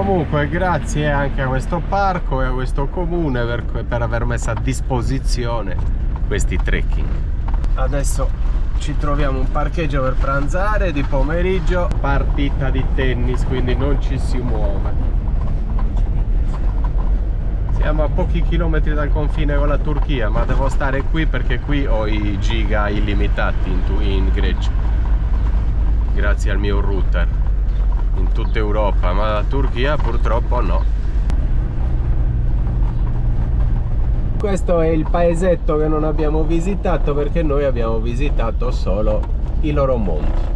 Comunque grazie anche a questo parco e a questo comune per aver messo a disposizione questi trekking. Adesso ci troviamo un parcheggio per pranzare, di pomeriggio partita di tennis, quindi non ci si muove. Siamo a pochi chilometri dal confine con la Turchia, ma devo stare qui perché qui ho i giga illimitati in Grecia, grazie al mio router, in tutta Europa, ma la Turchia purtroppo no. Questo è il paesetto che non abbiamo visitato perché noi abbiamo visitato solo i loro monti.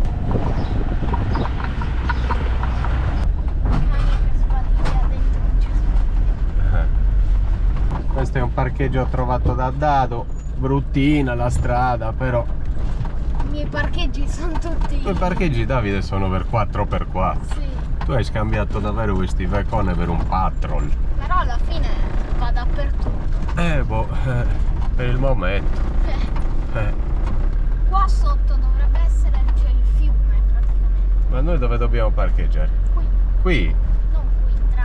Questo è un parcheggio trovato da Dado, bruttina la strada, però I miei parcheggi sono tutti... i parcheggi, Davide, sono per 4x4. Sì. Tu hai scambiato davvero questi Vecone per un Patrol. Però alla fine va dappertutto. Per il momento. Qua sotto dovrebbe essere c'è il fiume praticamente. Ma noi dove dobbiamo parcheggiare? Qui, Qui? non qui, tra...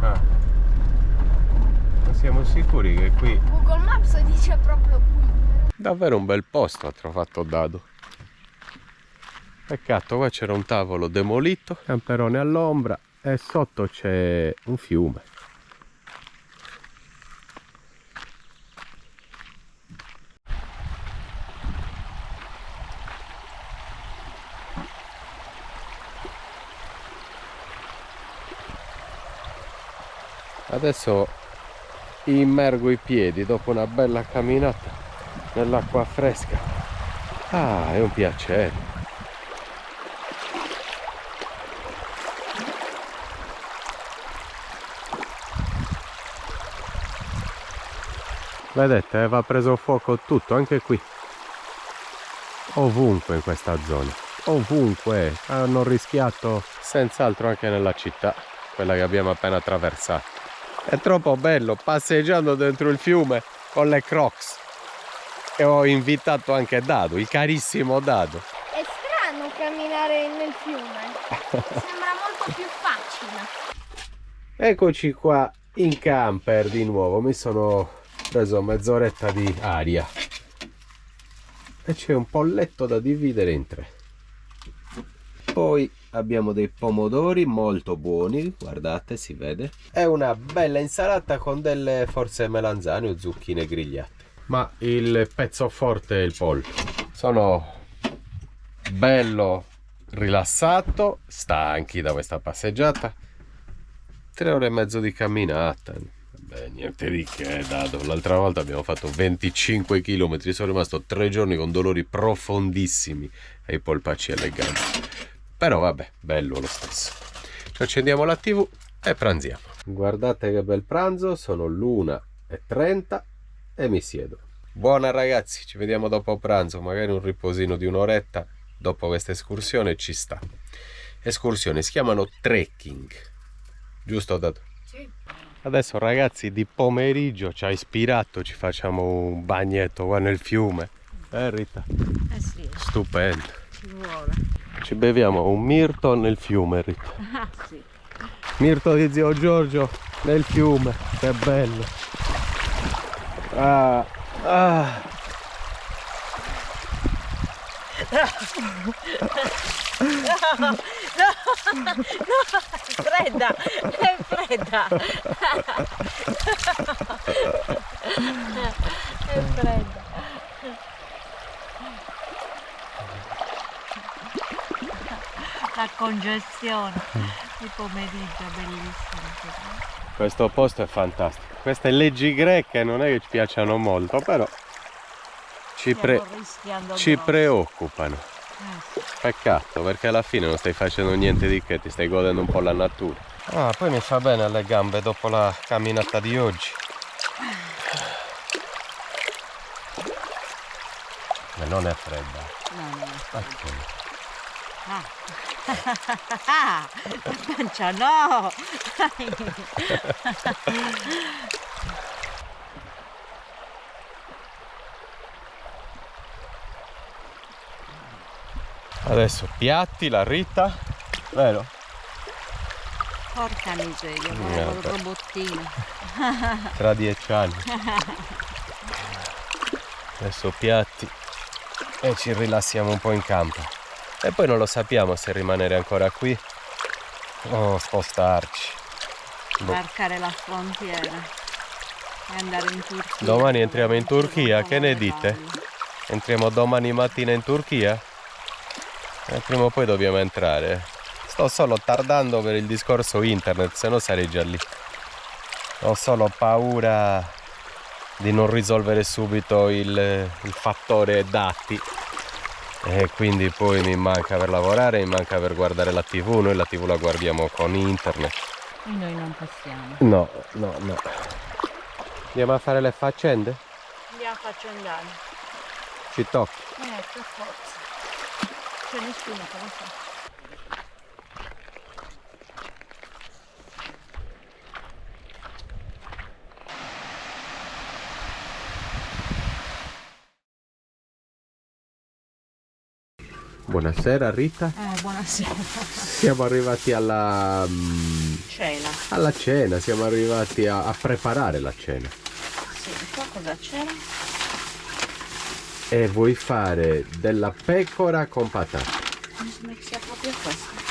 Ah. Non siamo sicuri che qui... Google Maps dice proprio qui. Davvero un bel posto ha trovato Dado. Peccato, qua c'era un tavolo demolito, camperone all'ombra e sotto c'è un fiume. Adesso immergo i piedi dopo una bella camminata nell'acqua fresca. Ah, è un piacere. Vedete, va preso fuoco tutto, anche qui. Ovunque in questa zona. Ovunque. Hanno rischiato senz'altro anche nella città, quella che abbiamo appena attraversato. È troppo bello passeggiando dentro il fiume con le Crocs. E ho invitato anche Dado, il carissimo Dado. È strano camminare nel fiume. Sembra molto più facile. Eccoci qua in camper di nuovo. Mi sono preso mezz'oretta di aria. E c'è un polletto da dividere in 3. Poi abbiamo dei pomodori molto buoni, guardate, si vede. E una bella insalata con delle forse melanzane o zucchine grigliate. Ma il pezzo forte è il pollo. Sono bello rilassato, stanchi da questa passeggiata. 3 ore e mezzo di camminata. Beh, niente di che, Dado. L'altra volta abbiamo fatto 25 km. Sono rimasto 3 giorni con dolori profondissimi ai polpacci e alle gambe. Però vabbè, bello lo stesso. Ci accendiamo la TV e pranziamo. Guardate che bel pranzo, sono l'1:30 e mi siedo. Buona ragazzi, ci vediamo dopo pranzo, magari un riposino di un'oretta dopo questa escursione ci sta. Escursione, si chiamano trekking, giusto Dato? Sì. Adesso ragazzi di pomeriggio ci ha ispirato, ci facciamo un bagnetto qua nel fiume. Rita? Sì, Stupendo. ci vuole. Ci beviamo un mirto nel fiume, Rita. Ah, sì. Mirto di zio Giorgio nel fiume, che bello. Ah, ah. No, è fredda, è fredda. È fredda. La congestione di pomeriggio, bellissima. Questo posto è fantastico. Queste leggi greche non è che ci piacciono molto, però ci preoccupano. Peccato, perché alla fine non stai facendo niente di che, ti stai godendo un po' la natura. Ah, poi mi fa bene alle gambe dopo la camminata di oggi. Ma non è fredda. No, non è fredda. Ok. Ah, la pancia no! Adesso piatti la Rita, vero? Porca miseria, volevo il robottino. Tra 10 anni. Adesso piatti e ci rilassiamo un po' in campo. E poi non lo sappiamo se rimanere ancora qui o spostarci. Varcare la frontiera e andare in Turchia. Domani entriamo in Turchia, che ne dite? Entriamo domani mattina in Turchia? Prima o poi dobbiamo entrare. Sto solo tardando per il discorso internet, se no sarei già lì. Ho solo paura di non risolvere subito il fattore dati. E quindi poi mi manca per lavorare, mi manca per guardare la TV. Noi la TV la guardiamo con internet. E noi non possiamo. No. Andiamo a fare le faccende? Andiamo a faccendare. Ci tocca. Per forza. C'è nessuno che lo fa. Buonasera Rita. Buonasera. Siamo arrivati alla Cena. alla cena, siamo arrivati a preparare la cena. Sì, qua cosa c'era? E vuoi fare della pecora con patate? Mi sembra che sia proprio questa.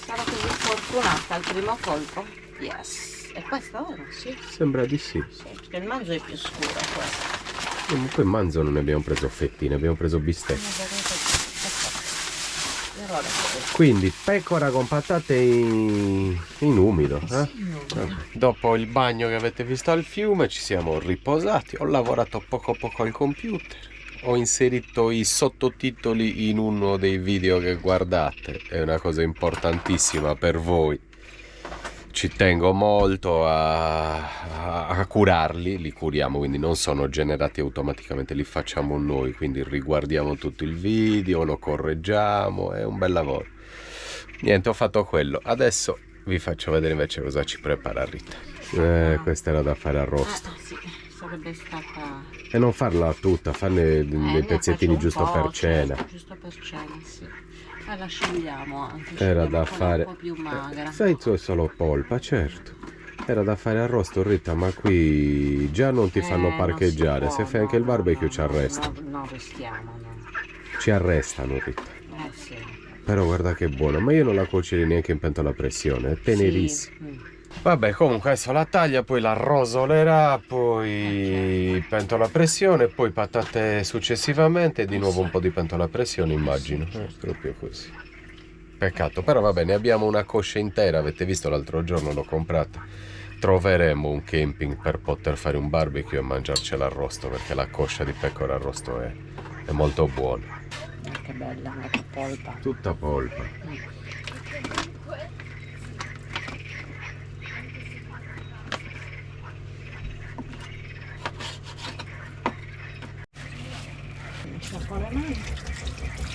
Sarò così fortunata al primo colpo. Yes. È questo vero? Sì. Sembra di sì. Sì, perché il manzo è più scuro questo. Comunque in manzo non ne abbiamo preso fettine, abbiamo preso bistecche. Quindi pecora con patate in umido. Dopo il bagno che avete visto al fiume ci siamo riposati, ho lavorato poco al computer, ho inserito i sottotitoli in uno dei video che guardate, è una cosa importantissima per voi. Ci tengo molto a curarli, li curiamo, quindi non sono generati automaticamente, li facciamo noi, quindi riguardiamo tutto il video, lo correggiamo, è un bel lavoro. Niente, ho fatto quello, adesso vi faccio vedere invece cosa ci prepara Rita. Questa era da fare arrosto. Sì, sarebbe stata... E non farla tutta, farne dei pezzettini giusto per cena. Giusto per cena, sì. La scegliamo anche. Era da fare un po' più magra. sai, tu è solo polpa, certo. Era da fare arrosto Rita, ma qui già non ti fanno parcheggiare. Se fai anche il barbecue ci arrestano. No, restiamo, no. Ci arrestano Rita. Sì. Però guarda che buona, ma io non la cuocerei neanche in pentola a pressione, è tenerissima. Sì. Vabbè, comunque adesso la taglia, poi la rosolerà, poi pentola a pressione, poi patate successivamente e di nuovo un po' di pentola a pressione, immagino. Proprio così. Peccato, però va bene, abbiamo una coscia intera, avete visto l'altro giorno, l'ho comprata. Troveremo un camping per poter fare un barbecue e mangiarcela arrosto, perché la coscia di pecora arrosto è molto buona. Che bella, tutta polpa. Tutta polpa.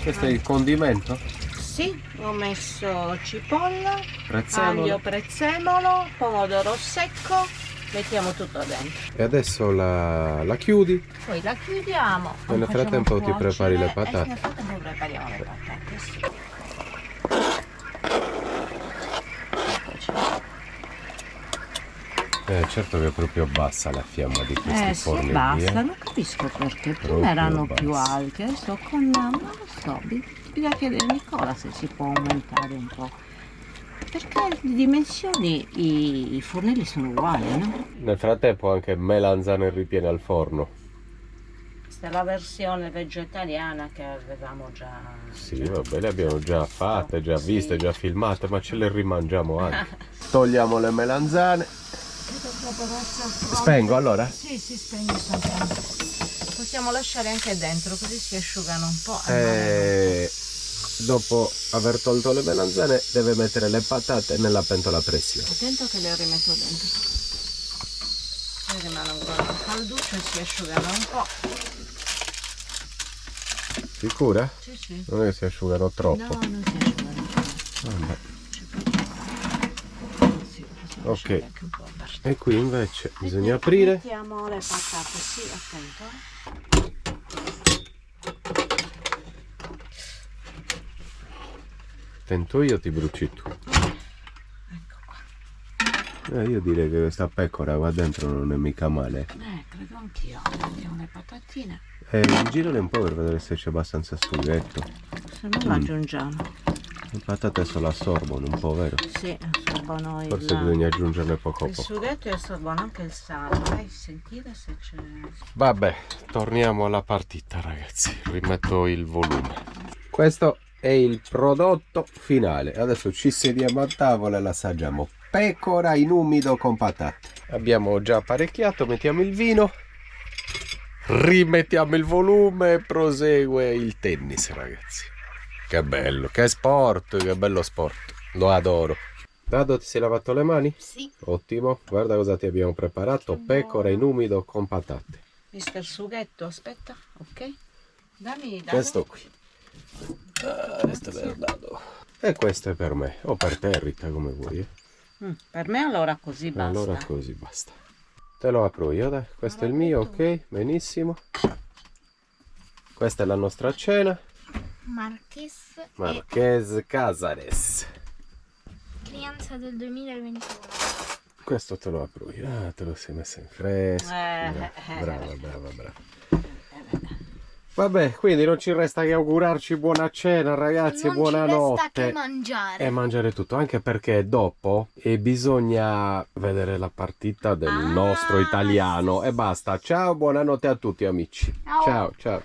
Questo è il condimento? Sì, ho messo cipolla, Prezzemolo. aglio, prezzemolo, pomodoro secco, mettiamo tutto dentro. E adesso la chiudi? Poi la chiudiamo. E nel frattempo ti prepari le patate. Nel frattempo prepariamo le patate, sì. Certo che è proprio bassa la fiamma di questi Sì, forni. basta, non capisco perché prima Proprio erano bassa. più alte, adesso con, non lo so, bisogna chiedere a Nicola se si può aumentare un po'. Perché le dimensioni, i fornelli sono uguali, no? Nel frattempo anche melanzane ripiene al forno. Questa è la versione vegetariana che avevamo già... Sì, vabbè, le abbiamo già fatte, già Sì. viste, già filmate, ma ce le rimangiamo anche. Togliamo le melanzane. Spengo allora? Sì, si spegne soltanto. Possiamo lasciare anche dentro così si asciugano un po'. Dopo aver tolto le melanzane deve mettere le patate nella pentola a pressione. Attento che le rimetto dentro. Poi rimane ancora calduccio e si asciugano un po'. Sicura? Sì, sì. Non è che si asciugano troppo. No, non si asciugano. Vabbè. Sì, Ok. anche un po', basta. E qui invece bisogna aprire. Mettiamo le patate, sì, attento. Tento io, ti bruci tu. Ecco Io direi che questa pecora qua dentro non è mica male. Credo anch'io. Prendiamo le patatine. Girale un po' per vedere se c'è abbastanza sughetto. Se no lo aggiungiamo. Le patate se lo assorbono un po', vero? Sì, assorbono Forse bisogna aggiungerne poco il poco. sughetto e assorbono anche il sale. Vai a sentire se c'è. Vabbè, torniamo alla partita, ragazzi. Rimetto il volume. Questo è il prodotto finale. Adesso ci sediamo a tavola e l'assaggiamo. Pecora in umido con patate. Abbiamo già apparecchiato, mettiamo il vino, rimettiamo il volume e prosegue il tennis, ragazzi. Che bello, che sport, che bello sport. Lo adoro. Dado, ti sei lavato le mani? Sì. Ottimo, guarda cosa ti abbiamo preparato. Pecora in umido con patate. Visto il sughetto, aspetta, ok? Dammi, Questo qui. Questo è per Dado. E questo è per me, o per te, Rita, come vuoi. Per me allora così basta. Allora così basta. Te lo apro io, dai. Questo è il mio, ok? Benissimo. Questa è la nostra cena. Marques Casares. Crianza del 2021. Questo te lo apro io. Ah, te lo sei messo in fresco. Brava. Vabbè, quindi non ci resta che augurarci buona cena, ragazzi, e buonanotte. Non ci resta che mangiare. E mangiare tutto, anche perché dopo bisogna vedere la partita del nostro italiano. E basta. Ciao, buonanotte a tutti, amici. Ciao. Ciao.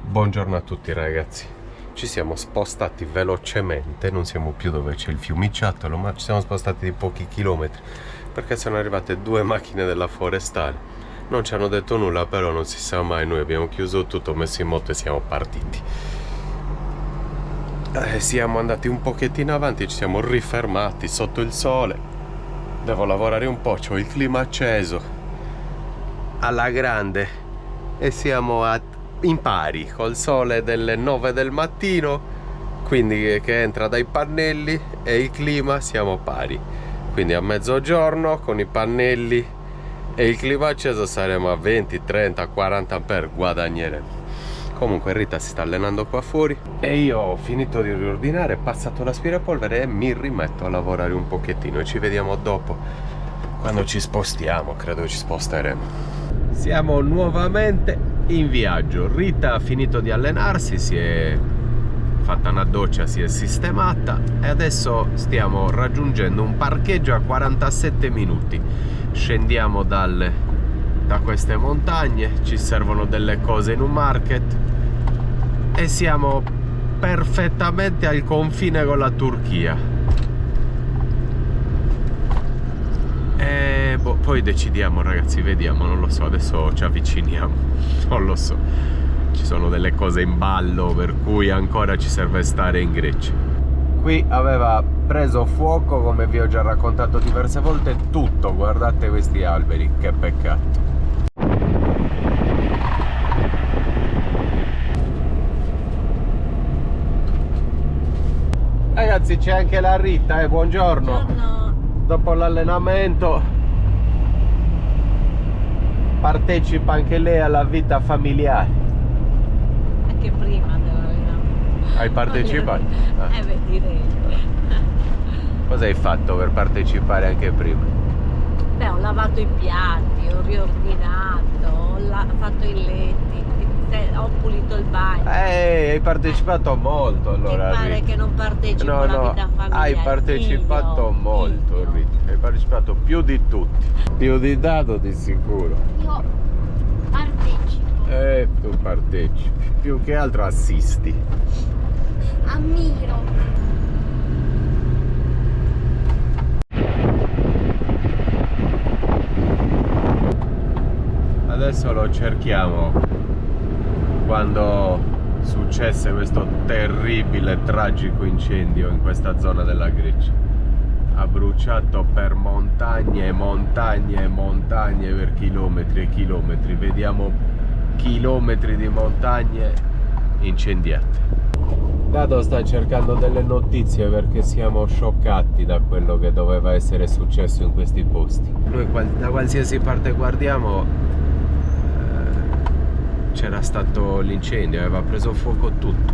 Buongiorno a tutti, ragazzi. Ci siamo spostati velocemente, non siamo più dove c'è il fiumiciattolo, ma ci siamo spostati di pochi chilometri perché sono arrivate 2 macchine della forestale. Non ci hanno detto nulla, però non si sa mai. Noi abbiamo chiuso tutto, messo in moto e siamo partiti. Siamo andati un pochettino avanti, ci siamo rifermati sotto il sole. Devo lavorare un po', c'ho il clima acceso alla grande e siamo in pari col sole delle 9 del mattino, quindi che entra dai pannelli, e il clima siamo pari. Quindi a mezzogiorno con i pannelli e il clima acceso saremo a 20, 30, 40 ampere, guadagneremo. Comunque Rita si sta allenando qua fuori e io ho finito di riordinare, passato l'aspirapolvere e mi rimetto a lavorare un pochettino e ci vediamo dopo quando ci spostiamo. Credo che ci sposteremo. Siamo nuovamente in viaggio. Rita ha finito di allenarsi, si è fatta una doccia, si è sistemata e adesso stiamo raggiungendo un parcheggio a 47 minuti. Scendiamo da queste montagne, ci servono delle cose in un market e siamo perfettamente al confine con la Turchia. E poi decidiamo, ragazzi, vediamo, non lo so, adesso ci avviciniamo, non lo so, ci sono delle cose in ballo per cui ancora ci serve stare in Grecia. Qui aveva preso fuoco, come vi ho già raccontato diverse volte, tutto. Guardate questi alberi, che peccato. Ragazzi, c'è anche la Rita, buongiorno. Buongiorno. Dopo l'allenamento partecipa anche lei alla vita familiare. Anche prima dell'allenamento. Hai partecipato? Beh, direi. Cosa hai fatto per partecipare anche prima? Beh, ho lavato i piatti, ho riordinato, ho fatto i letti, ho pulito il bagno. Hai partecipato molto allora. Ti pare Rita, che non partecipo no, alla vita familiare? hai partecipato molto, Rita. Hai partecipato più di tutti. Più di Dado di sicuro. Io partecipo. Tu partecipi. Più che altro assisti. Ammiro. Adesso lo cerchiamo quando successe questo terribile, tragico incendio in questa zona della Grecia. Ha bruciato per montagne e montagne e montagne, per chilometri e chilometri. Vediamo chilometri di montagne incendiate. Dado sta cercando delle notizie perché siamo scioccati da quello che doveva essere successo in questi posti. Noi da qualsiasi parte guardiamo c'era stato l'incendio, aveva preso fuoco tutto.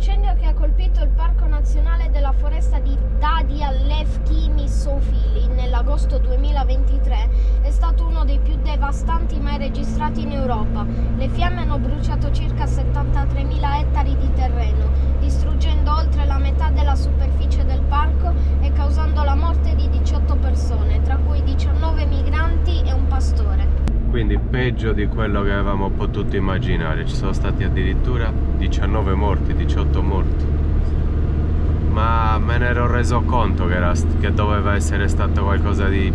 L'incendio che ha colpito il Parco Nazionale della Foresta di Dadia Levkimi Soufili nell'agosto 2023 è stato uno dei più devastanti mai registrati in Europa. Le fiamme hanno bruciato circa 73.000 ettari di terreno, distruggendo oltre la metà della superficie del parco e causando la morte di 18 persone, tra cui 19 migranti e un pastore. Quindi peggio di quello che avevamo potuto immaginare, ci sono stati addirittura 19 morti, 18 morti. Ma me ne ero reso conto che doveva essere stato qualcosa di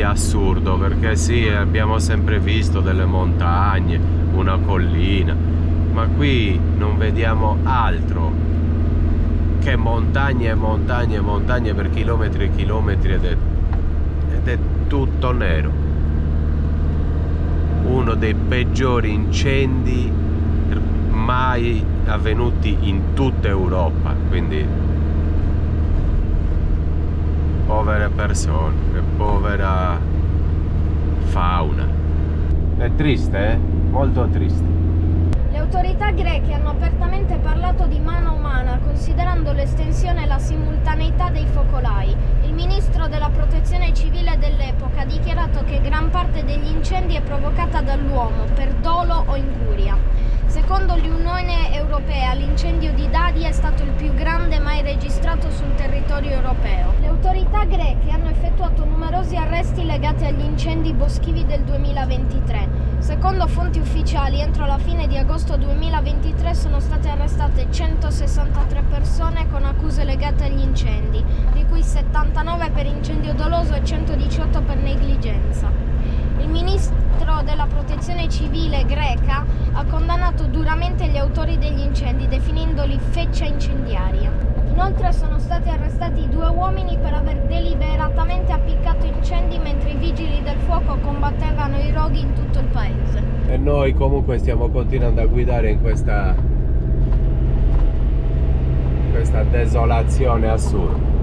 assurdo, perché sì, abbiamo sempre visto delle montagne, una collina, ma qui non vediamo altro che montagne e montagne e montagne per chilometri e chilometri ed è tutto nero. Uno dei peggiori incendi mai avvenuti in tutta Europa, quindi povere persone e povera fauna. È triste, molto triste. Le autorità greche hanno apertamente parlato di mano umana, considerando l'estensione e la simultaneità dei focolai. Il ministro della protezione civile dell'epoca ha dichiarato che gran parte degli incendi è provocata dall'uomo per dolo o incuria. Secondo l'Unione Europea, l'incendio di Dadia è stato il più grande mai registrato sul territorio europeo. Le autorità greche hanno effettuato numerosi arresti legati agli incendi boschivi del 2023. Secondo fonti ufficiali, entro la fine di agosto 2023 sono state arrestate 163 persone con accuse legate agli incendi, di cui 79 per incendio doloso e 118 per negligenza. Il ministro della protezione civile greca ha condannato duramente gli autori degli incendi, definendoli feccia incendiaria. Inoltre sono stati arrestati 2 uomini per aver deliberatamente appiccato incendi mentre i vigili del fuoco combattevano i roghi in tutto il paese. E noi comunque stiamo continuando a guidare in questa desolazione assurda.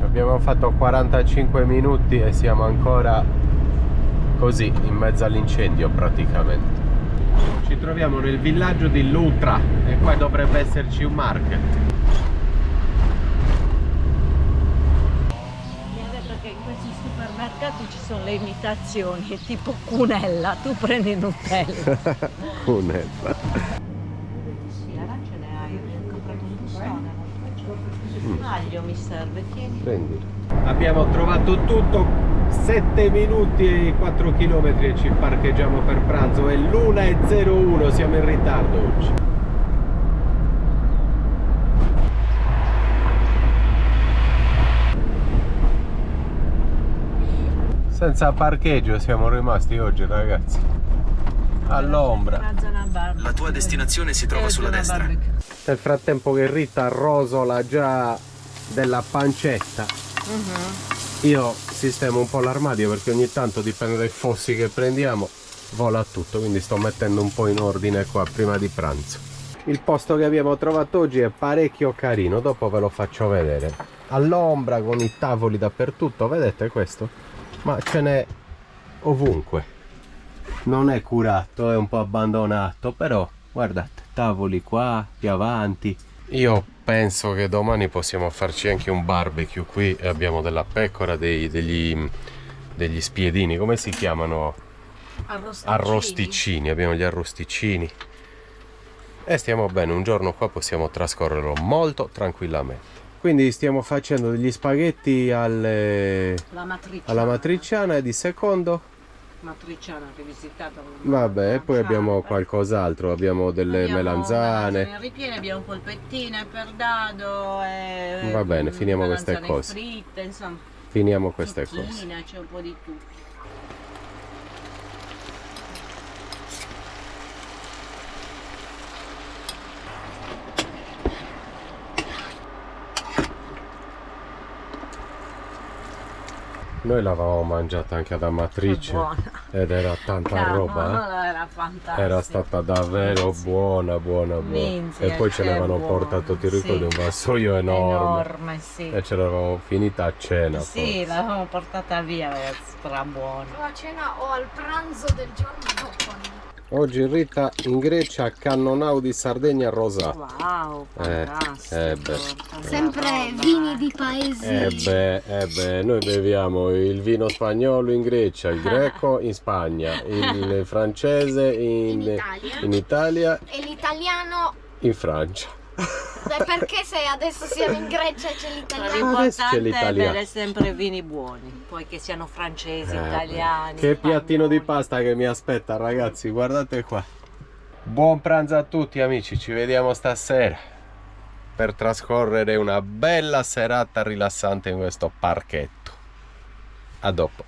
Abbiamo fatto 45 minuti e siamo ancora così in mezzo all'incendio praticamente. Ci troviamo nel villaggio di Lutra e qua dovrebbe esserci un market. Mi ha detto che in questi supermercati ci sono le imitazioni, tipo Cunella, tu prendi Nutella. Cunella. Sì, arancia ne hai, ho comprato un bustone. Aglio mi serve, tieni. Prendilo. Abbiamo trovato tutto, 7 minuti e 4 km e ci parcheggiamo per pranzo. È l'1:01, siamo in ritardo oggi. Senza parcheggio siamo rimasti oggi, ragazzi, all'ombra. La tua destinazione si trova sulla destra. Nel frattempo che Rita rosola già della pancetta, io sistemo un po' l'armadio perché ogni tanto, dipende dai fossi che prendiamo, vola tutto, quindi sto mettendo un po' in ordine qua prima di pranzo. Il posto che abbiamo trovato oggi è parecchio carino, dopo ve lo faccio vedere. All'ombra, con i tavoli dappertutto, vedete questo? Ma ce n'è ovunque. Non è curato, è un po' abbandonato, però guardate, tavoli qua, più avanti. Io penso che domani possiamo farci anche un barbecue qui e abbiamo della pecora, degli spiedini, come si chiamano? Arrosticini, abbiamo gli arrosticini e stiamo bene, un giorno qua possiamo trascorrerlo molto tranquillamente. Quindi stiamo facendo degli spaghetti alla matriciana e di secondo matriciana rivisitata. Vabbè, e poi abbiamo qualcos'altro, abbiamo delle melanzane. Ripiene, abbiamo polpettine per dado e va bene, finiamo queste cose. Fritte, insomma. Finiamo queste cose. C'è un po' di tutto. Noi l'avevamo mangiata anche ad Amatrice Buona. ed era tanta roba, Era fantastica. Era stata davvero buona. Minchia, E poi ce che l'avevano buona, portato, ti ricordi, sì. un vassoio enorme. Enorme, sì. E ce l'avevamo finita a cena. Sì, l'avevamo portata via, era strabuona. O a cena o al pranzo del giorno dopo. Oggi Rita in Grecia a Cannonau di Sardegna rosato. Wow, fantastico. Sempre vini di paesi. Noi beviamo il vino spagnolo in Grecia, il greco in Spagna, il francese in Italia E l'italiano. in Francia. Perché se adesso siamo in Grecia e c'è l'italiano? Adesso c'è L'importante è l'italiano. bere sempre vini buoni, poi che siano francesi, italiani. Che piattino di spagnoli. pasta che mi aspetta, ragazzi, guardate qua. Buon pranzo a tutti amici, ci vediamo stasera per trascorrere una bella serata rilassante in questo parchetto. A dopo.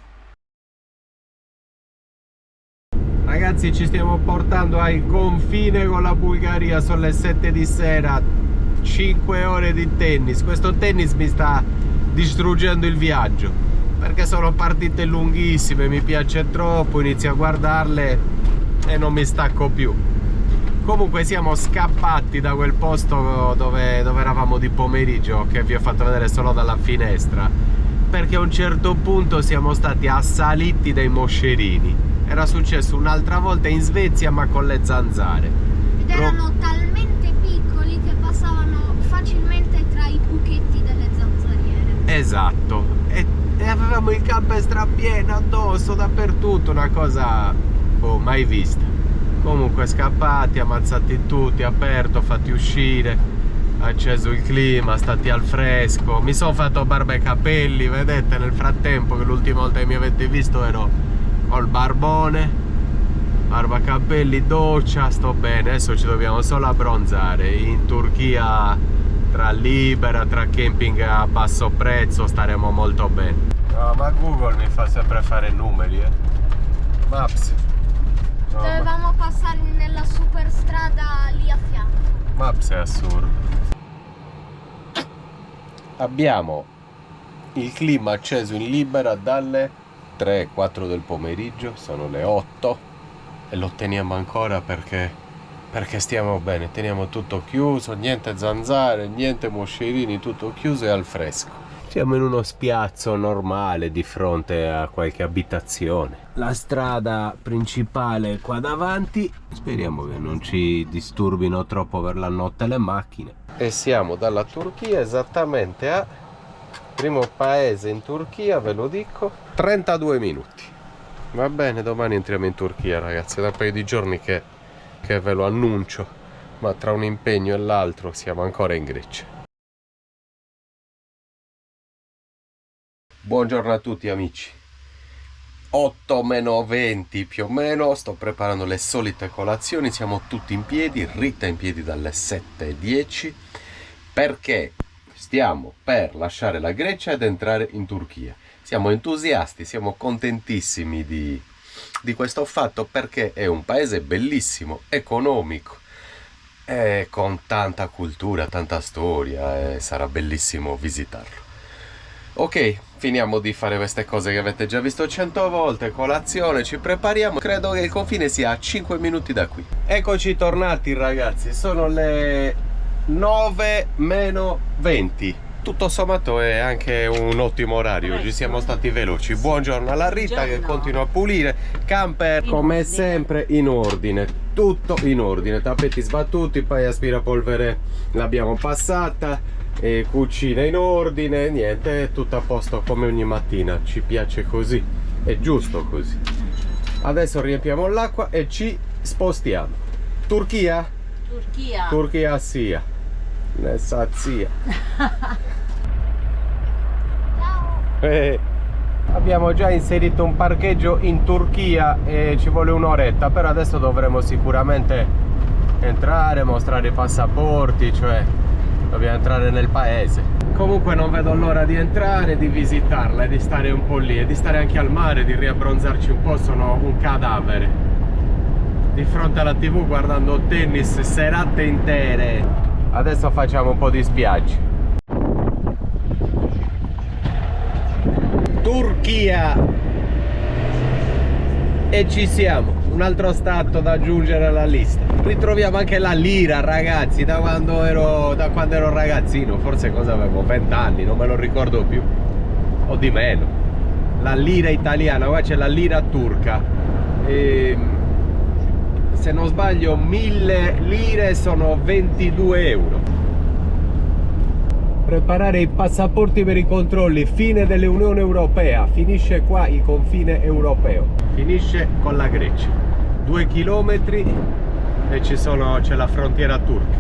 Ragazzi, ci stiamo portando al confine con la Bulgaria, sono le 7 di sera, 5 ore di tennis. Questo tennis mi sta distruggendo il viaggio perché sono partite lunghissime, mi piace troppo, inizio a guardarle e non mi stacco più. Comunque siamo scappati da quel posto dove eravamo di pomeriggio, che vi ho fatto vedere solo dalla finestra, perché a un certo punto siamo stati assaliti dai moscerini. Era successo un'altra volta in Svezia, ma con le zanzare. Ed erano talmente piccoli che passavano facilmente tra i buchetti delle zanzariere. Esatto, e avevamo il campo strapieno addosso, dappertutto, una cosa mai vista. Comunque scappati, ammazzati tutti, aperto, fatti uscire, acceso il clima, stati al fresco. Mi sono fatto barba e capelli, vedete, nel frattempo, che l'ultima volta che mi avete visto ero col barbone, barba, capelli, doccia, sto bene. Adesso ci dobbiamo solo abbronzare. In Turchia, tra Libera, tra camping a basso prezzo, staremo molto bene. No, ma Google mi fa sempre fare numeri, Maps. No, Dovevamo passare nella superstrada lì a fianco. Maps è assurdo. Abbiamo il clima acceso in Libera dalle 3-4 del pomeriggio, sono le 8 e lo teniamo ancora perché stiamo bene, teniamo tutto chiuso, niente zanzare, niente moscerini, tutto chiuso e al fresco. Siamo in uno spiazzo normale di fronte a qualche abitazione. La strada principale è qua davanti, speriamo che non ci disturbino troppo per la notte le macchine. E siamo dalla Turchia esattamente a primo paese in Turchia, ve lo dico, 32 minuti. Va bene, domani entriamo in Turchia, ragazzi, da un paio di giorni che ve lo annuncio, ma tra un impegno e l'altro siamo ancora in Grecia. Buongiorno a tutti amici. 8-20 più o meno, sto preparando le solite colazioni, siamo tutti in piedi, Rita in piedi dalle 7:10, perché stiamo per lasciare la Grecia ed entrare in Turchia. Siamo entusiasti, siamo contentissimi di questo fatto, perché è un paese bellissimo, economico e con tanta cultura, tanta storia, e sarà bellissimo visitarlo. Ok, finiamo di fare queste cose che avete già visto 100 volte, colazione, ci prepariamo, credo che il confine sia a 5 minuti da qui. Eccoci tornati ragazzi, sono le 9:20. Tutto sommato è anche un ottimo orario, oggi siamo stati veloci. Buongiorno alla Rita che continua a pulire, camper come sempre in ordine, tutto in ordine, tappeti sbattuti, poi aspirapolvere l'abbiamo passata, e cucina in ordine, niente, tutto a posto come ogni mattina, ci piace così, è giusto così. Adesso riempiamo l'acqua e ci spostiamo. Turchia? Turchia. Turchia sia. Ne sa zia. Abbiamo già inserito un parcheggio in Turchia e ci vuole un'oretta, però adesso dovremo sicuramente entrare, mostrare i passaporti, cioè dobbiamo entrare nel paese. Comunque non vedo l'ora di entrare, di visitarla e di stare un po' lì e di stare anche al mare, di riabbronzarci un po'. Sono un cadavere di fronte alla TV guardando tennis serate intere. Adesso facciamo un po' di spiagge. Turchia Turchia e ci siamo, un altro stato da aggiungere alla lista. Ritroviamo anche la lira, ragazzi, da quando ero ragazzino, forse cosa avevo, 20 anni, non me lo ricordo più, o di meno. La lira italiana, qua c'è la lira turca, se non sbaglio 1000 lire sono 22 euro. Preparare i passaporti per i controlli, fine dell'Unione Europea, finisce qua il confine europeo, finisce con la Grecia, 2 chilometri e c'è la frontiera turca.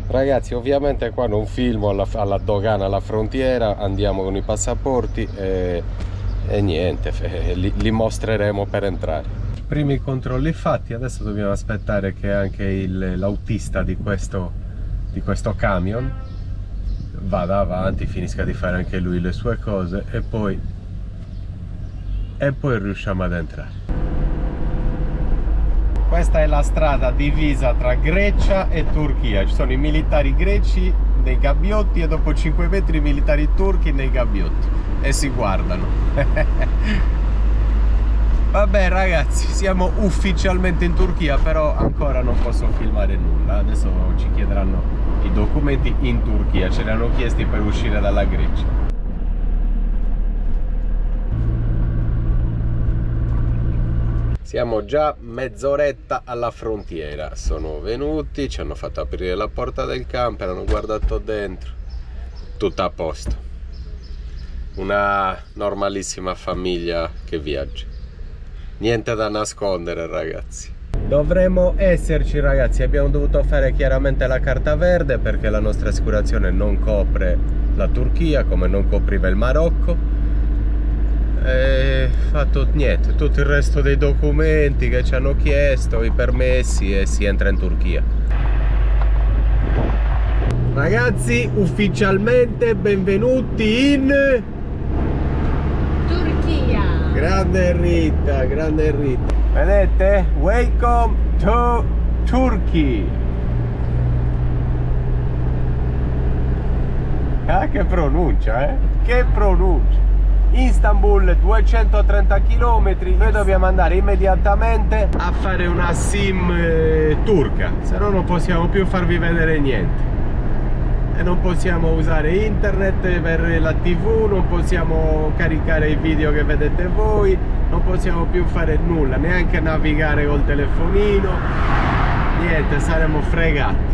Ragazzi, ovviamente qua non filmo alla dogana, alla frontiera, andiamo con i passaporti e niente, li mostreremo per entrare. Primi controlli fatti, adesso dobbiamo aspettare che anche l'autista di questo camion vada avanti, finisca di fare anche lui le sue cose e poi riusciamo ad entrare. Questa è la strada divisa tra Grecia e Turchia, ci sono i militari greci nei gabbiotti e dopo 5 metri i militari turchi nei gabbiotti e si guardano. Vabbè ragazzi, siamo ufficialmente in Turchia, però ancora non posso filmare nulla. Adesso ci chiederanno i documenti in Turchia, ce li hanno chiesti per uscire dalla Grecia. Siamo già mezz'oretta alla frontiera, sono venuti, ci hanno fatto aprire la porta del camper, hanno guardato dentro, tutto a posto. Una normalissima famiglia che viaggia. Niente da nascondere ragazzi. Dovremmo esserci ragazzi, abbiamo dovuto fare chiaramente la carta verde perché la nostra assicurazione non copre la Turchia come non copriva il Marocco. E fatto niente, tutto il resto dei documenti che ci hanno chiesto, i permessi e si entra in Turchia. Ragazzi, ufficialmente benvenuti in Turchia. Grande Rita, grande Rita. Vedete? Welcome to Turkey. Ah, che pronuncia, eh? Che pronuncia. Istanbul, 230 km. Noi dobbiamo andare immediatamente a fare una SIM turca, se no non possiamo più farvi vedere niente. E non possiamo usare internet per la TV, non possiamo caricare i video che vedete voi, non possiamo più fare nulla, neanche navigare col telefonino, niente, saremo fregati.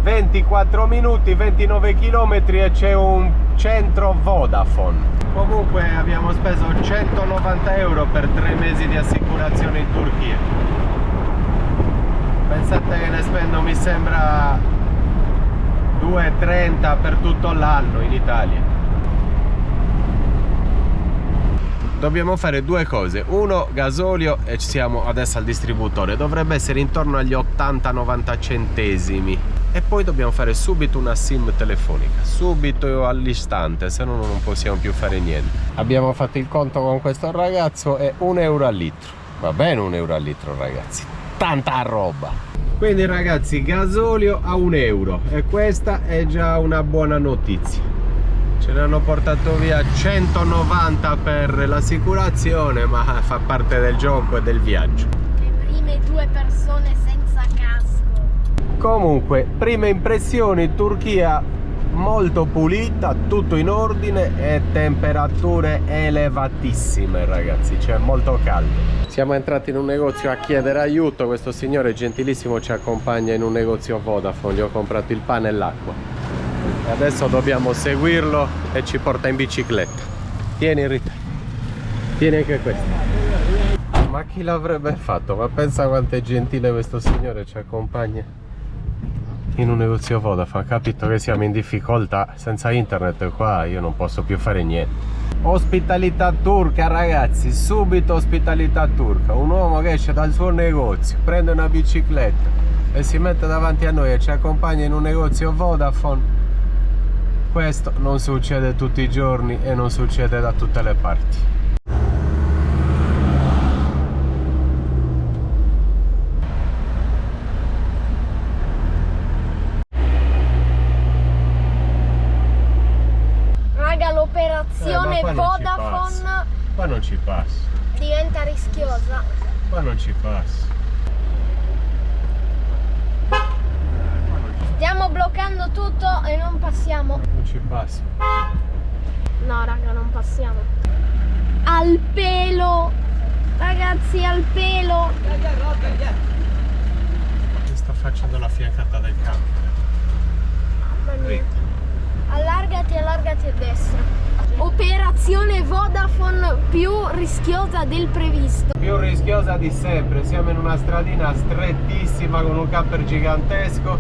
24 minuti, 29 km e c'è un centro Vodafone. Comunque abbiamo speso 190 euro per 3 mesi di assicurazione in Turchia. Pensate che ne spendo, mi sembra 2,30 per tutto l'anno in Italia. Dobbiamo fare due cose: uno, gasolio, e ci siamo adesso al distributore, dovrebbe essere intorno agli 80-90 centesimi, e poi dobbiamo fare subito una SIM telefonica, subito all'istante, se no non possiamo più fare niente. Abbiamo fatto il conto con questo ragazzo, è 1 euro al litro, va bene, 1 euro al litro ragazzi, tanta roba. Quindi ragazzi, gasolio a 1 euro, e questa è già una buona notizia. Ce ne hanno portato via 190 per l'assicurazione, ma fa parte del gioco e del viaggio. Le prime 2 persone senza casco. Comunque, prime impressioni: Turchia molto pulita, tutto in ordine e temperature elevatissime ragazzi, c'è molto caldo. Siamo entrati in un negozio a chiedere aiuto, questo signore gentilissimo ci accompagna in un negozio Vodafone, gli ho comprato il pane e l'acqua e adesso dobbiamo seguirlo e ci porta in bicicletta. Tieni Rita, tieni anche questa. Ma chi l'avrebbe fatto? Ma pensa quanto è gentile questo signore, ci accompagna in un negozio Vodafone. Ha capito che siamo in difficoltà, senza internet qua io non posso più fare niente. Ospitalità turca ragazzi, subito ospitalità turca. Un uomo che esce dal suo negozio, prende una bicicletta e si mette davanti a noi e ci accompagna in un negozio Vodafone. Questo non succede tutti i giorni e non succede da tutte le parti. Qua non ci passo. Diventa rischiosa. Qua non ci passo. Stiamo bloccando tutto e non passiamo. Non ci passo. No raga, non passiamo. Al pelo. Ragazzi, al pelo. Mi sta facendo la fiancata del camper. Mamma mia. Allargati a destra. Operazione Vodafone più rischiosa del previsto. Più rischiosa di sempre. Siamo in una stradina strettissima con un camper gigantesco.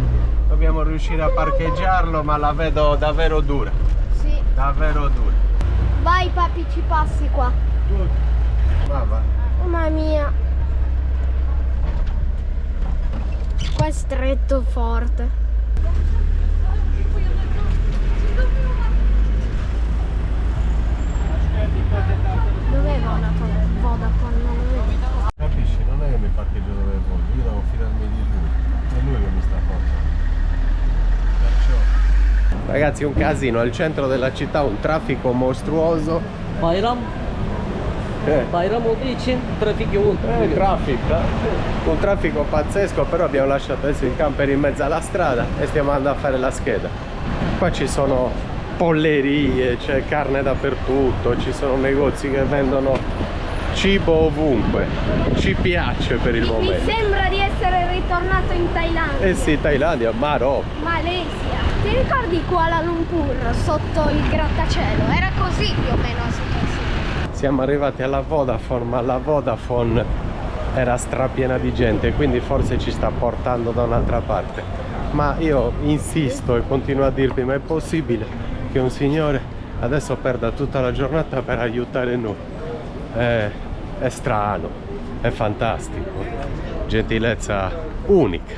Dobbiamo riuscire a parcheggiarlo, ma la vedo davvero dura. Sì. Davvero dura. Vai papi, ci passi qua. Ma va. Mamma mia. Qua è stretto forte. Dove va la Vodafone? Non lo vedo. Capisci? Non è che mi parcheggio dove voglio, io devo fidarmi di lui. È lui che mi sta portando. Perciò. Ragazzi, un casino al centro della città, un traffico mostruoso. Bayram olduğu için trafik yoğun. Un traffico pazzesco, però abbiamo lasciato adesso il camper in mezzo alla strada e stiamo andando a fare la scheda. Qua ci sono pollerie, c'è carne dappertutto, ci sono negozi che vendono cibo ovunque. Ci piace per il Mi momento. sembra di essere ritornato in Thailandia. Eh sì, Thailandia, Marocco. Malesia. Ti ricordi Kuala Lumpur sotto il grattacielo? Era così più o meno la situazione. Siamo arrivati alla Vodafone, ma la Vodafone era strapiena di gente, quindi forse ci sta portando da un'altra parte. Ma io insisto e continuo a dirvi, ma è possibile che un signore adesso perda tutta la giornata per aiutare noi? È strano, è fantastico. Gentilezza unica,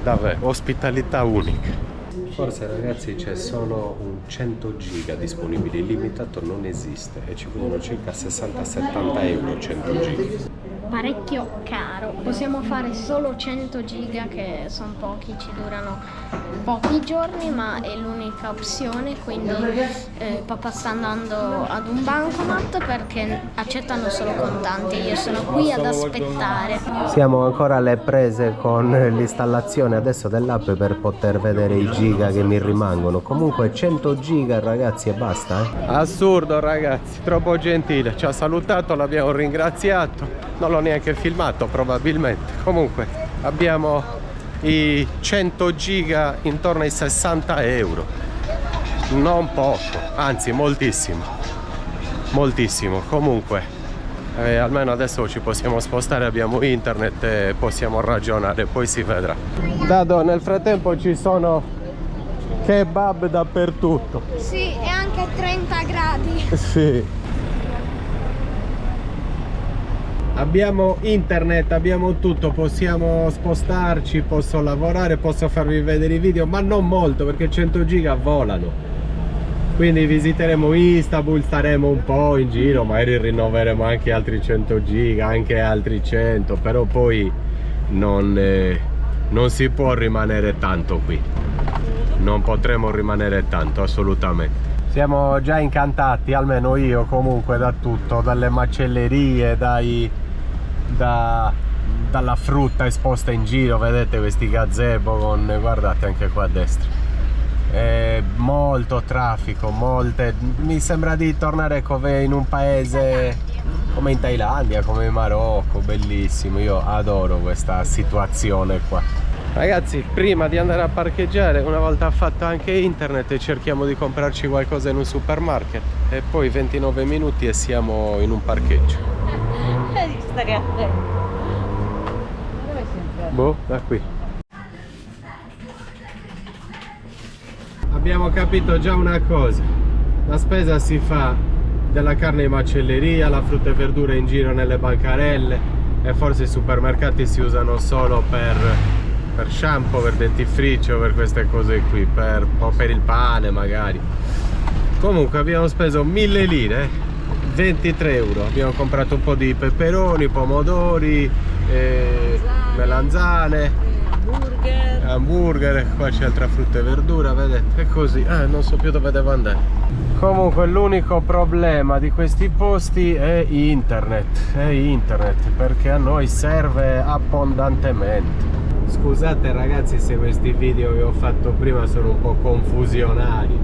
davvero, ospitalità unica. Forse ragazzi c'è solo un 100 giga disponibili, illimitato non esiste e ci vogliono circa 60-70 euro 100 giga. Parecchio caro. Possiamo fare solo 100 giga che sono pochi, ci durano pochi giorni, ma è l'unica opzione, quindi papà sta andando ad un bancomat perché accettano solo contanti. Io sono qui ad aspettare. Siamo ancora alle prese con l'installazione adesso dell'app per poter vedere i giga che mi rimangono. Comunque 100 giga ragazzi e basta. Assurdo ragazzi, troppo gentile, ci ha salutato, l'abbiamo ringraziato, non l'ho neanche filmato probabilmente. Comunque abbiamo i 100 giga intorno ai 60 euro, non poco, anzi moltissimo, moltissimo. Comunque almeno adesso ci possiamo spostare, abbiamo internet e possiamo ragionare, poi si vedrà. Dado, nel frattempo ci sono kebab dappertutto. Sì, e anche 30 gradi. Sì. Abbiamo internet, abbiamo tutto, possiamo spostarci, posso lavorare, posso farvi vedere i video, ma non molto perché 100 giga volano. Quindi visiteremo Istanbul, staremo un po' in giro, magari rinnoveremo anche altri 100 giga, anche altri 100, però poi non si può rimanere tanto qui. Non potremo rimanere tanto, assolutamente. Siamo già incantati, almeno io comunque, da tutto, dalle macellerie, dalla frutta esposta in giro, vedete questi gazebo con, guardate anche qua a destra, molto traffico, mi sembra di tornare come in un paese come in Thailandia, come in Marocco, bellissimo, io adoro questa situazione qua. Ragazzi, prima di andare a parcheggiare, una volta fatto anche internet, cerchiamo di comprarci qualcosa in un supermarket e poi 29 minuti e siamo in un parcheggio. Boh, da qui. Abbiamo capito già una cosa: la spesa si fa della carne in macelleria, la frutta e verdura in giro nelle bancarelle, e forse i supermercati si usano solo per shampoo, per dentifricio, per queste cose qui, o per il pane magari. Comunque abbiamo speso 1000 lire, 23 euro. Abbiamo comprato un po' di peperoni, pomodori, melanzane, hamburger, qua c'è altra frutta e verdura, vedete? È così, non so più dove devo andare. Comunque l'unico problema di questi posti è internet, perché a noi serve abbondantemente. Scusate ragazzi se questi video che ho fatto prima sono un po' confusionali,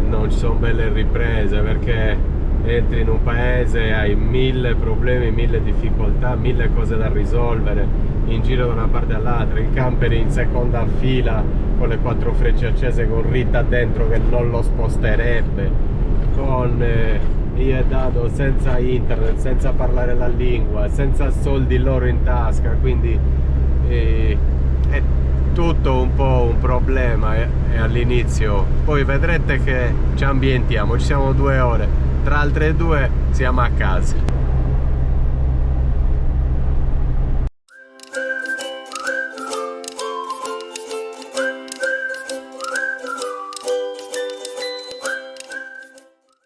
non ci sono belle riprese, perché entri in un paese e hai 1000 problemi, 1000 difficoltà, 1000 cose da risolvere in giro da una parte all'altra. Il camper in seconda fila con le 4 frecce accese con Rita dentro che non lo sposterebbe, con io e Dado senza internet, senza parlare la lingua, senza soldi loro in tasca, quindi è tutto un po' un problema e all'inizio. Poi vedrete che ci ambientiamo, ci siamo 2 ore, tra altre 2 siamo a casa.